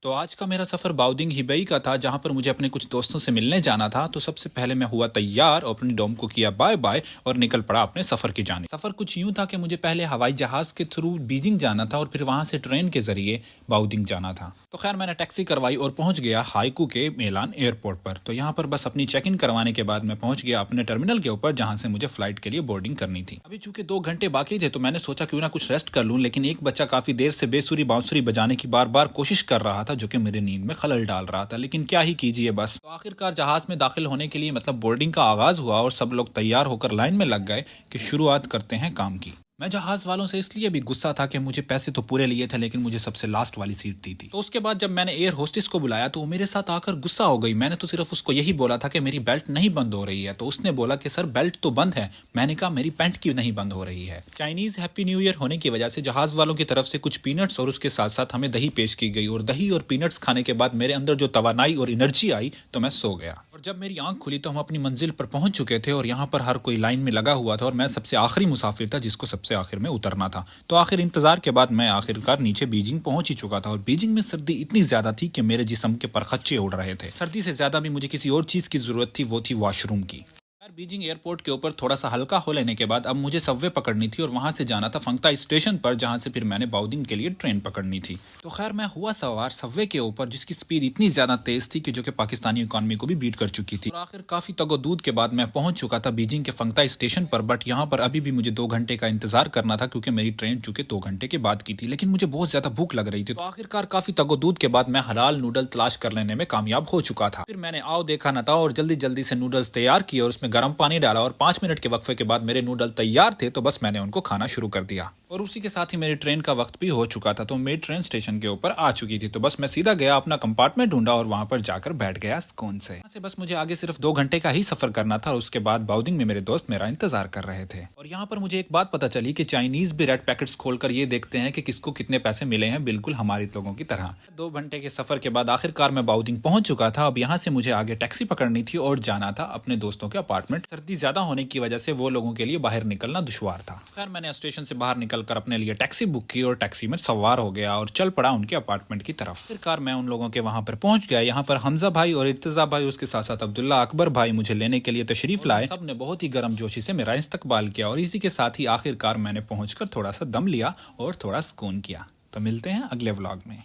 तो आज का मेरा सफ़र बाउदिंग हिबई का था, जहाँ पर मुझे अपने कुछ दोस्तों से मिलने जाना था। तो सबसे पहले मैं हुआ तैयार और अपनी डोम को किया बाय बाय और निकल पड़ा अपने सफ़र की जाने। सफ़र कुछ यूं था कि मुझे पहले हवाई जहाज़ के थ्रू बीजिंग जाना था और फिर वहाँ से ट्रेन के ज़रिए बाउदिंग जाना था। तो खैर मैंने टैक्सी करवाई और पहुँच गया हाइकू के मेलान एयरपोर्ट पर। तो यहाँ पर बस अपनी चेक इन करवाने के बाद मैं पहुँच गया अपने टर्मिनल के ऊपर, जहाँ से मुझे फ्लाइट के लिए बोर्डिंग करनी थी। अभी चूंकि 2 घंटे बाकी थे तो मैंने सोचा क्यों ना कुछ रेस्ट कर लूँ, लेकिन एक बच्चा काफ़ी देर से बेसुरी बांसुरी बजाने की बार बार कोशिश कर रहा था, जो कि मेरे नींद में खलल डाल रहा था। लेकिन क्या ही कीजिए, बस तो आखिरकार जहाज में दाखिल होने के लिए मतलब बोर्डिंग का आगाज हुआ और सब लोग तैयार होकर लाइन में लग गए कि शुरुआत करते हैं काम की। मैं जहाज वालों से इसलिए भी गुस्सा था कि मुझे पैसे तो पूरे लिए थे, लेकिन मुझे सबसे लास्ट वाली सीट दी थी। तो उसके बाद जब मैंने एयर होस्टेस को बुलाया तो वो मेरे साथ आकर गुस्सा हो गई। मैंने तो सिर्फ उसको यही बोला था कि मेरी बेल्ट नहीं बंद हो रही है। तो उसने बोला कि सर बेल्ट तो बंद है। मैंने कहा मेरी पैंट क्यों नहीं बंद हो रही है। चाइनीज हैप्पी न्यू ईयर होने की वजह से जहाज वालों की तरफ से कुछ पीनट्स और उसके साथ साथ हमें दही पेश की गई, और दही और पीनट्स खाने के बाद मेरे अंदर जो तवानाई और एनर्जी आई तो मैं सो गया। और जब मेरी आंख खुली तो हम अपनी मंजिल पर पहुंच चुके थे और यहाँ पर हर कोई लाइन में लगा हुआ था और मैं सबसे आखिरी मुसाफिर था जिसको सबसे आखिर में उतरना था। तो आखिर इंतजार के बाद मैं आखिरकार नीचे बीजिंग पहुंच ही चुका था। और बीजिंग में सर्दी इतनी ज्यादा थी कि मेरे जिस्म के परखच्चे उड़ रहे थे। सर्दी से ज्यादा भी मुझे किसी और चीज की जरूरत थी, वो थी वॉशरूम की। बीजिंग एयरपोर्ट के ऊपर थोड़ा सा हल्का हो लेने के बाद अब मुझे सबवे पकड़नी थी और वहां से जाना था फंगता स्टेशन पर, जहां से फिर मैंने बाउदिंग के लिए ट्रेन पकड़नी थी। तो खैर मैं हुआ सवार सबवे के ऊपर, जिसकी स्पीड इतनी ज्यादा तेज थी कि जो कि पाकिस्तानी इकोनॉमी को भी बीट कर चुकी थी। और आखिर काफी तगोदूद के बाद मैं पहुंच चुका था बीजिंग के फंगता स्टेशन पर। बट यहाँ पर अभी भी मुझे 2 घंटे का इंतजार करना था, क्योंकि मेरी ट्रेन चूंकि 2 घंटे के बाद की थी। लेकिन मुझे बहुत ज्यादा भूख लग रही थी। तो आखिरकार काफी तगोदूद के बाद मैं हलाल नूडल तलाश कर लेने में कामयाब हो चुका था। फिर मैंने आओ देखा न था और जल्दी जल्दी से नूडल्स तैयार किए और उसमें गर्म पानी डाला, और 5 मिनट के वक्फे के बाद मेरे नूडल तैयार थे। तो बस मैंने उनको खाना शुरू कर दिया और उसी के साथ ही मेरी ट्रेन का वक्त भी हो चुका था। तो मेरी ट्रेन स्टेशन के ऊपर आ चुकी थी। तो बस मैं सीधा गया, अपना कंपार्टमेंट ढूंढा और वहां पर जाकर बैठ गया सुकून से। वहां से बस मुझे आगे सिर्फ 2 घंटे का ही सफर करना था और उसके बाद बाउदिंग में मेरे दोस्त मेरा इंतजार कर रहे थे। और यहाँ पर मुझे एक बात पता चली कि चाइनीज भी रेड पैकेट्स खोलकर ये देखते हैं कि किसको कितने पैसे मिले हैं, बिल्कुल हमारे लोगों की तरह। 2 घंटे के सफर के बाद आखिरकार मैं बाउदिंग पहुंच चुका था। अब यहाँ से मुझे आगे टैक्सी पकड़नी थी और जाना था अपने दोस्तों के अपार्टमेंट। सर्दी ज्यादा होने की वजह से वो लोगों के लिए बाहर निकलना दुश्वार था। खैर मैंने स्टेशन से बाहर निकलकर अपने लिए टैक्सी बुक की और टैक्सी में सवार हो गया और चल पड़ा उनके अपार्टमेंट की तरफ। आखिरकार मैं उन लोगों के वहां पर पहुंच गया। यहाँ पर हमजा भाई और इर्तिजा भाई, उसके साथ साथ अब्दुल्ला अकबर भाई मुझे लेने के लिए तशरीफ लाए। सबने बहुत ही गर्मजोशी से मेरा इस्तकबाल किया और इसी के साथ ही आखिरकार मैंने पहुंचकर थोड़ा सा दम लिया और थोड़ा सुकून किया। तो मिलते हैं अगले व्लॉग में।